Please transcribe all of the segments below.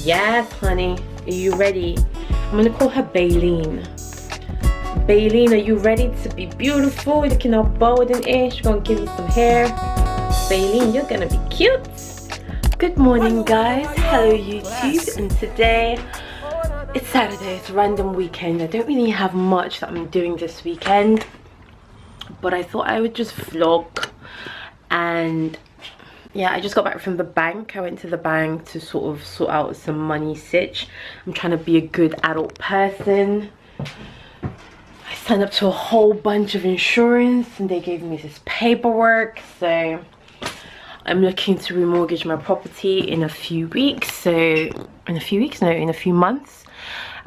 Yes, honey. Are you ready? I'm gonna call her Baleen. Baleen, are you ready to be beautiful? Looking all bold and ish. Gonna give you some hair. Baleen, you're gonna be cute. Good morning, guys. Hello, YouTube. And today, it's Saturday. It's a random weekend. I don't really have much that I'm doing this weekend, but I thought I would just vlog. And yeah, I just got back from the bank. I went to the bank to sort of sort out some money sitch. I'm trying to be a good adult person. I signed up to a whole bunch of insurance and they gave me this paperwork. So I'm looking to remortgage my property in a few weeks. So in a few months.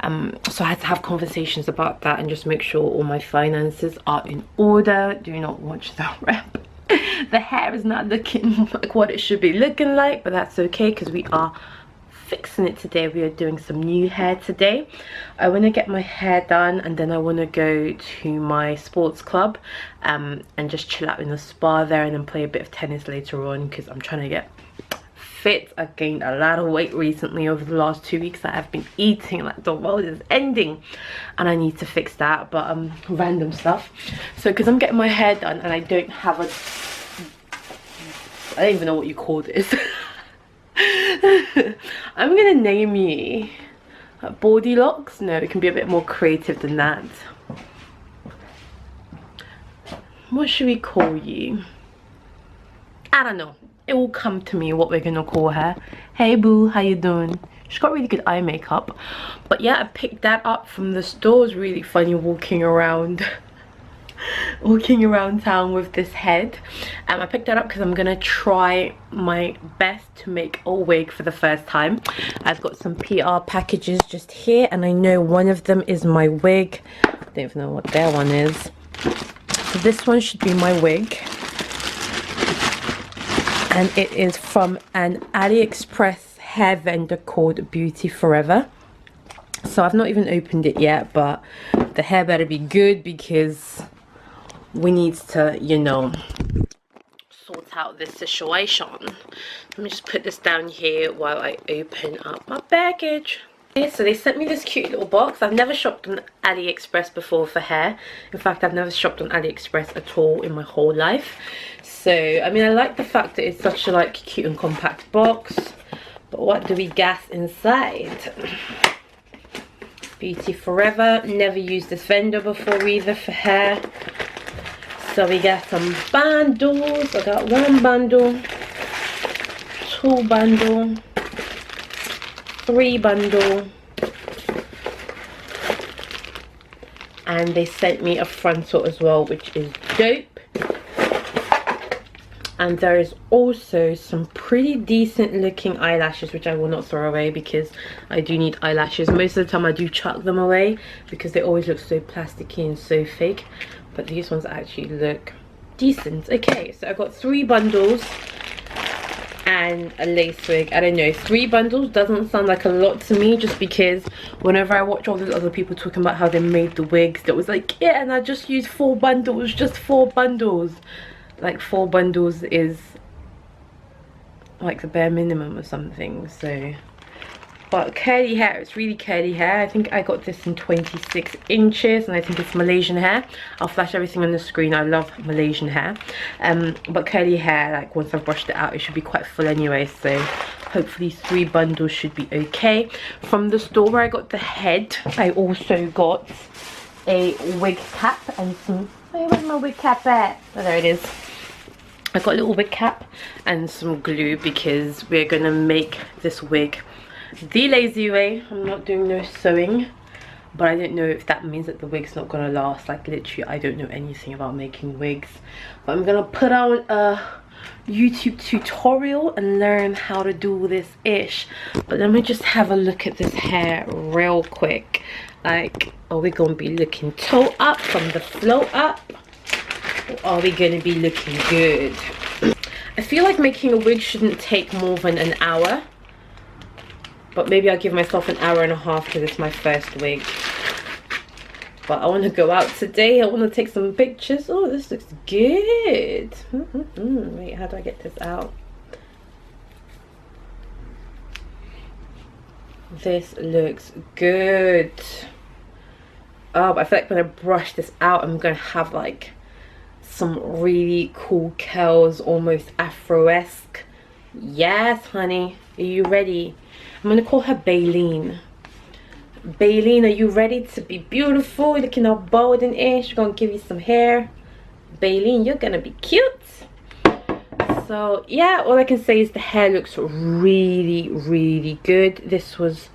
So I had to have conversations about that and just make sure all my finances are in order. Do not watch the rep. The hair is not looking like what it should be looking like, but that's okay because we are fixing it today. We are doing some new hair today. I want to get my hair done and then I want to go to my sports club and just chill out in the spa there and then play a bit of tennis later on because I'm trying to get fit. I've gained a lot of weight recently over the last 2 weeks that I've been eating like the world is ending, and I need to fix that. But random stuff. So because I'm getting my hair done and I don't have a, I don't even know what you call this. I'm gonna name you Baldy Locks. No, it can be a bit more creative than that. What should we call you? I don't know. It will come to me what we're gonna call her. Hey boo, how you doing? She's got really good eye makeup. But yeah, I picked that up from the store. It was really funny walking around town with this head. I picked that up because I'm gonna try my best to make a wig for the first time. I've got some PR packages just here and I know one of them is my wig. I don't even know what their one is. So this one should be my wig. And it is from an AliExpress hair vendor called Beauty Forever. So I've not even opened it yet, but the hair better be good because we need to, you know, sort out this situation. Let me just put this down here while I open up my package. Okay, so they sent me this cute little box. I've never shopped on AliExpress before for hair. In fact, I've never shopped on AliExpress at all in my whole life. So, I mean, I like the fact that it's such a like cute and compact box. But what do we gas inside? Beauty Forever. Never used this vendor before either for hair. So we got some bundles. I got 1 bundle, 2 bundle, 3 bundle, and they sent me a frontal as well, which is dope. And there is also some pretty decent looking eyelashes, which I will not throw away because I do need eyelashes. Most of the time I do chuck them away because they always look so plasticky and so fake, but these ones actually look decent. Okay, so I've got 3 bundles and a lace wig. I don't know, 3 bundles doesn't sound like a lot to me, just because whenever I watch all those other people talking about how they made the wigs, that was like, yeah, and I just used 4 bundles, just 4 bundles. Like 4 bundles is like the bare minimum or something. So, but curly hair, it's really curly hair. I think I got this in 26 inches and I think it's Malaysian hair. I'll flash everything on the screen. I love Malaysian hair. But curly hair, like once I've brushed it out, it should be quite full anyway. So hopefully 3 bundles should be okay. From the store where I got the head, I also got a wig cap and some, where's my wig cap at? Oh, there it is. I got a little wig cap and some glue because we're gonna make this wig the lazy way. I'm not doing no sewing, but I don't know if that means that the wig's not gonna last. Like literally, I don't know anything about making wigs, but I'm gonna put on a YouTube tutorial and learn how to do this ish. But let me just have a look at this hair real quick. Like, are we gonna be looking toe up from the flow up? Are we going to be looking good? I feel like making a wig shouldn't take more than an hour, but maybe I'll give myself an hour and a half because it's my first wig. But I want to go out today. I want to take some pictures. Oh, this looks good. Wait, how do I get this out? This looks good. Oh, but I feel like when I brush this out, I'm gonna have like some really cool curls, almost Afro-esque. Yes, honey. Are you ready? I'm gonna call her Baleen. Baleen, are you ready to be beautiful? Looking all bold and ish. We're gonna give you some hair. Baleen, you're gonna be cute. So yeah, all I can say is the hair looks really good. This was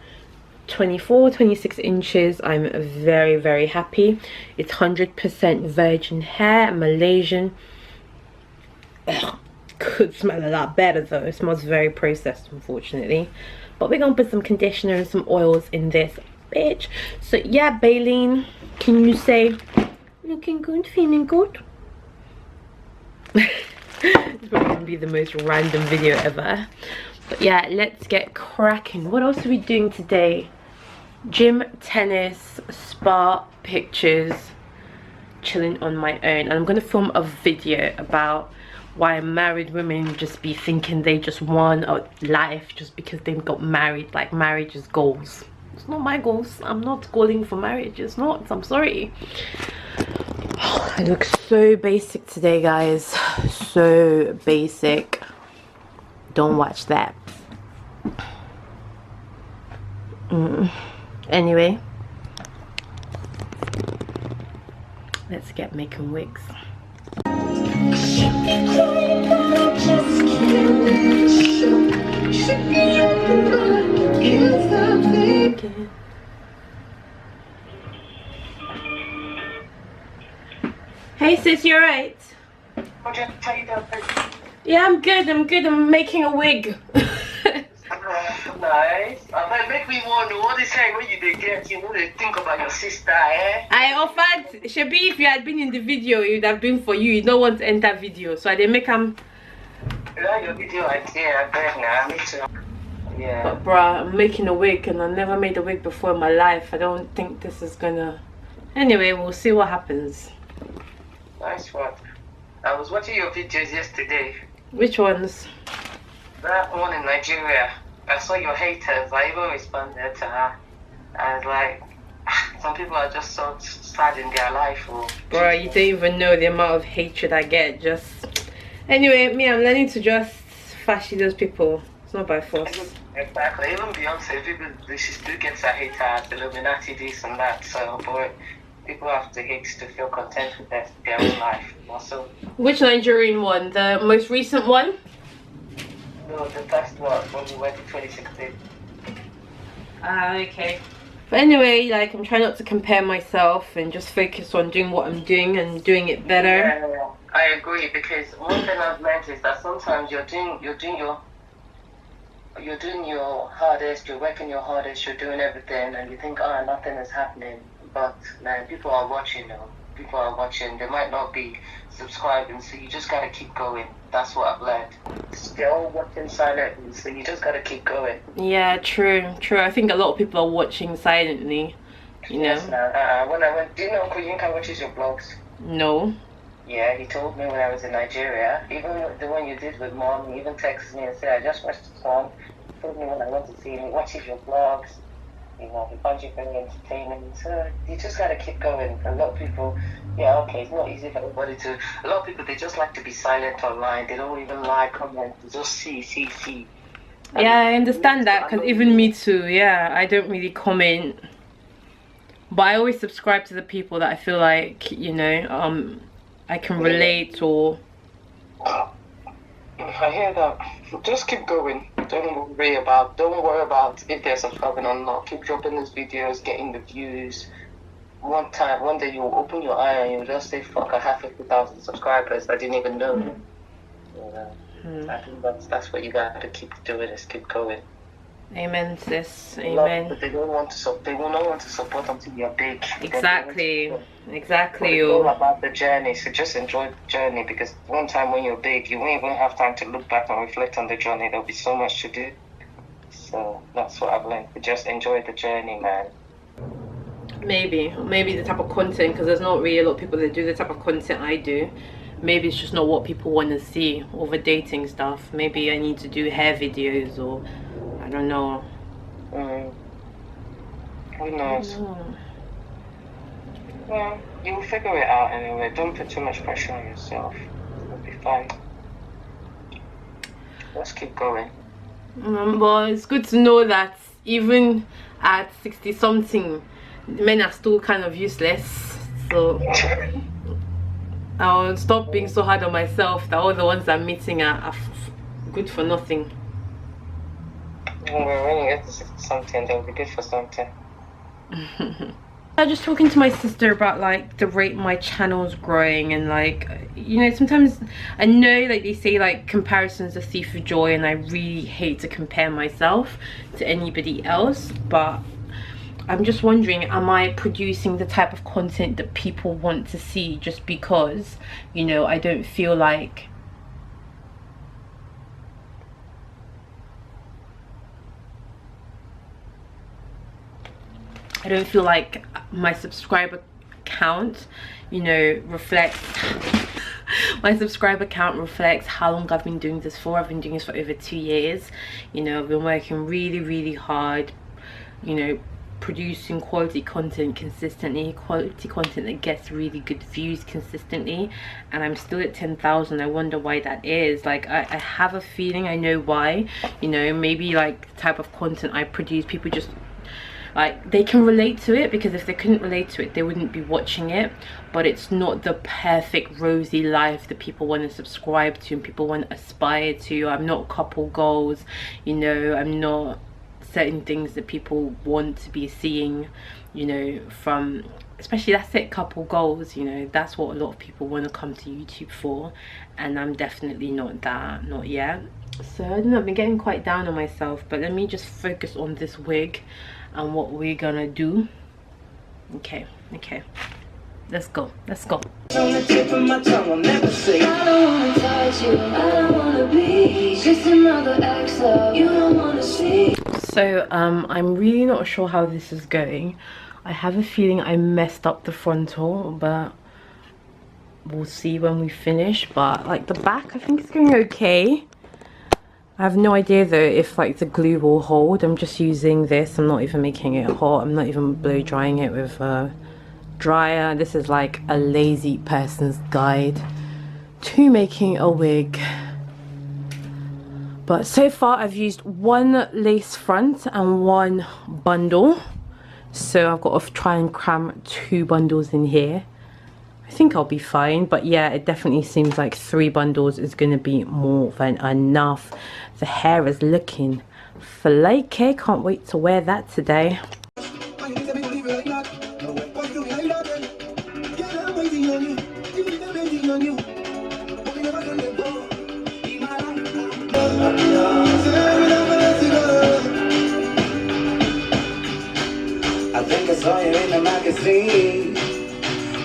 26 inches. I'm very happy. It's 100% virgin hair, Malaysian. Ugh, could smell a lot better though. It smells very processed, unfortunately. But we're gonna put some conditioner and some oils in this bitch. So yeah, Baleen, can you say looking good, feeling good? It's probably gonna be the most random video ever. But yeah, let's get cracking. What else are we doing today? Gym, tennis, spa, pictures, chilling on my own. And I'm gonna film a video about why married women just be thinking they just won a life just because they got married. Like marriage is goals. It's not my goals. I'm not calling for marriage. It's not. I'm sorry. I look so basic today, guys. So basic. Don't watch that. Anyway, let's get making wigs. Hey sis, you alright? Yeah, I'm good, I'm making a wig. Nice. But make me want to know what is saying when you get you want to think about your sister, eh? I offered Shabi, if you had been in the video, it would have been for you. You don't want to enter video, so I didn't make him. Like your video idea, I bet now. Me too. Yeah. But bruh, I'm making a wig and I never made a wig before in my life. I don't think this is gonna. Anyway, we'll see what happens. Nice one. I was watching your videos yesterday. Which ones? That one in Nigeria. I saw your haters. I even responded to her. I was like, some people are just so sad in their life. Or Bro, you don't even know the amount of hatred I get. Just anyway, me, I'm learning to just fashion those people. It's not by force. Exactly. Even Beyonce, people, she still gets her haters, Illuminati, this and that. So, boy, people have to hate to feel content with their own life. Also, which Nigerian one? The most recent one? no, the first one when we went to 2016. Okay. But anyway, like, I'm trying not to compare myself and just focus on doing what I'm doing and doing it better. Yeah, I agree, because one thing I've learned is that sometimes you're doing your hardest, you're working your hardest, you're doing everything, and you think, oh, nothing is happening. But man, people are watching now. People are watching. They might not be subscribing, so you just gotta keep going. That's what I've learned. They're all watching silently, so you just gotta keep going. Yeah, true. I think a lot of people are watching silently, you know. Yes, when I went, do you know Uncle Yinka watches your blogs? No. Yeah, he told me when I was in Nigeria, even the one you did with Mom, he even texted me and said, I just watched the song. He told me when I went to see him, he watches your blogs. You know, he finds you very entertaining. So you just gotta keep going. A lot of people, yeah, okay, it's not easy for everybody to. A lot of people, they just like to be silent online. They don't even like comment. They just see. Yeah, I understand that, because even me too. Yeah, I don't really comment, but I always subscribe to the people that I feel like, you know, I can relate or. I hear that. Just keep going. Don't worry about if they're subscribing or not. Keep dropping these videos, getting the views. One day you'll open your eye and you'll just say, fuck, I have 50,000 subscribers. I didn't even know. I think that's what you gotta keep doing, is keep going. Amen, sis. Amen. But they don't want to. They will not want to support until you're big. Exactly. It's all about the journey. So just enjoy the journey, because one time when you're big, you won't even have time to look back and reflect on the journey. There'll be so much to do. So that's what I've learned. Just enjoy the journey, man. Maybe the type of content, because there's not really a lot of people that do the type of content I do. Maybe it's just not what people want to see over dating stuff. Maybe I need to do hair videos, or I don't know. Who knows? No. Well, you'll figure it out anyway. Don't put too much pressure on yourself. It'll be fine. Let's keep going. Well, it's good to know that even at 60 something, men are still kind of useless. So I'll stop being so hard on myself that all the ones I'm meeting are good for nothing. Well, when you get to 60 something, they'll be good for something. I was just talking to my sister about like the rate my channel's growing, and like, you know, sometimes I know like they say like comparison's a thief of joy, and I really hate to compare myself to anybody else, but I'm just wondering, am I producing the type of content that people want to see just because, you know, I don't feel like my subscriber count, you know, reflects my subscriber count reflects how long I've been doing this for. I've been doing this for over 2 years. You know, I've been working really hard, you know, producing quality content consistently, quality content that gets really good views consistently, and I'm still at 10,000. I wonder why that is. Like, I have a feeling I know why. You know, maybe like the type of content I produce, people just like, they can relate to it, because if they couldn't relate to it, they wouldn't be watching it. But it's not the perfect rosy life that people want to subscribe to and people want to aspire to. I'm not couple goals, you know, I'm not certain things that people want to be seeing, you know, from, especially that's it, couple goals, you know, that's what a lot of people want to come to YouTube for, and I'm definitely not that, not yet. So I don't know, I've been getting quite down on myself, but let me just focus on this wig and what we're gonna do. Okay, let's go. On the tip of my tongue, I'll never say I don't wanna touch you, I don't wanna be just another ex love you don't wanna see. So I'm really not sure how this is going. I have a feeling I messed up the frontal, but we'll see when we finish. But like the back, I think it's going okay. I have no idea though if like the glue will hold. I'm just using this. I'm not even making it hot. I'm not even blow drying it with a dryer. This is like a lazy person's guide to making a wig. But so far I've used one lace front and one bundle. So I've got to try and cram 2 bundles in here. I think I'll be fine, but yeah, it definitely seems like 3 bundles is going to be more than enough. The hair is looking flaky. Can't wait to wear that today. I think I saw you in the magazine,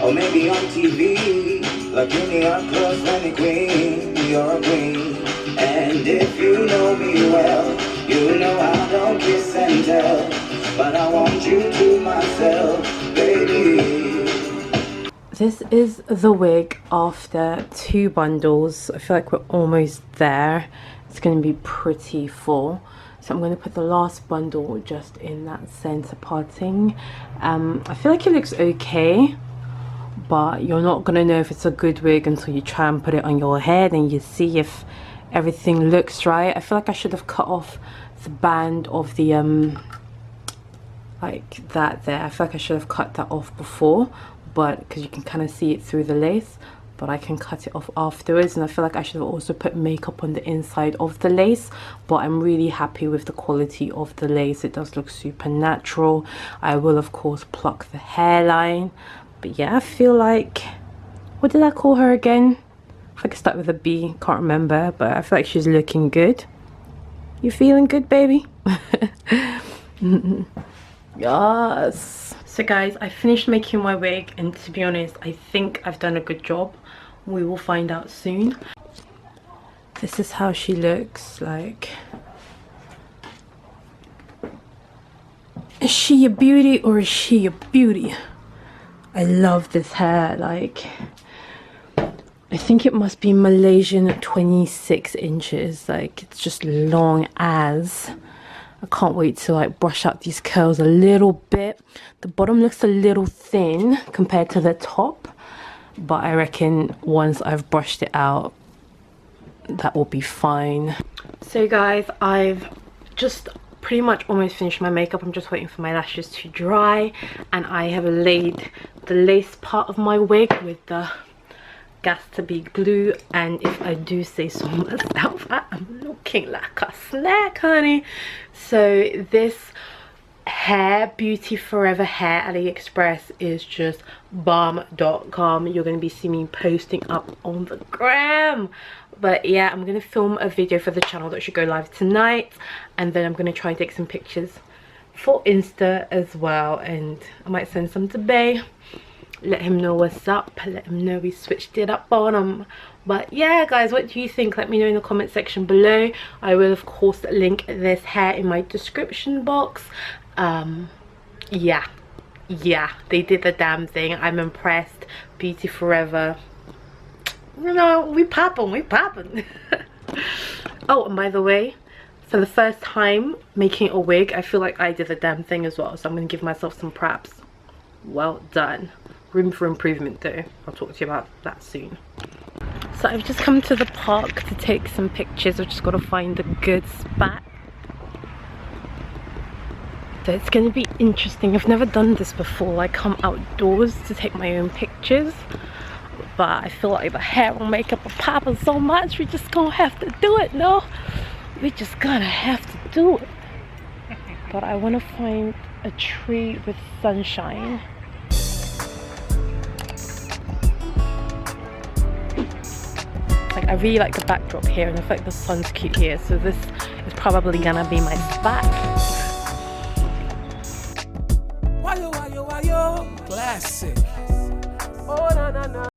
or maybe on TV, like in the art clothes when the queen, you're a queen. And if you know me well, you know I don't kiss and tell, but I want you to myself, baby. This is the wig after 2 bundles. I feel like we're almost there. It's going to be pretty full. So I'm going to put the last bundle just in that center parting. I feel like it looks okay, but you're not going to know if it's a good wig until you try and put it on your head and you see if everything looks right. I feel like I should have cut off the band of the like that there. I feel like I should have cut that off before, but because you can kind of see it through the lace, but I can cut it off afterwards. And I feel like I should have also put makeup on the inside of the lace, but I'm really happy with the quality of the lace. It does look super natural. I will of course pluck the hairline, but yeah, I feel like, what did I call her again? I could start with a B, can't remember, but I feel like she's looking good. You feeling good, baby? Yes. So guys, I finished making my wig, and to be honest, I think I've done a good job. We will find out soon. This is how she looks like. Is she a beauty or is she a beauty? I love this hair. Like, I think it must be Malaysian 26 inches. Like, it's just long as. I can't wait to like brush out these curls a little bit. The bottom looks a little thin compared to the top, but I reckon once I've brushed it out, that will be fine. So guys, I've just pretty much almost finished my makeup. I'm just waiting for my lashes to dry, and I have laid the lace part of my wig with the gas to be glue, and if I do say so myself, I am looking like a snack, honey. So this hair, Beauty Forever hair, AliExpress, is just bomb.com. You're going to be seeing me posting up on the gram. But yeah, I'm going to film a video for the channel that should go live tonight, and then I'm going to try and take some pictures for Insta as well, and I might send some to Bay, let him know what's up, let him know we switched it up on him. But yeah guys, what do you think? Let me know in the comment section below. I will of course link this hair in my description box. Yeah, they did the damn thing. I'm impressed. Beauty Forever, you know, we poppin'. Oh, and by the way, for the first time making a wig, I feel like I did the damn thing as well, so I'm gonna give myself some props. Well done. Room for improvement though. I'll talk to you about that soon. So I've just come to the park to take some pictures. I've just got to find a good spot. So it's going to be interesting. I've never done this before. I come outdoors to take my own pictures, but I feel like the hair and makeup are popping so much, we're just gonna have to do it. No, we're just gonna have to do it. But I want to find a tree with sunshine. Like, I really like the backdrop here, and I feel like the sun's cute here, so this is probably gonna be my spot. Classic. Oh, na, na, na.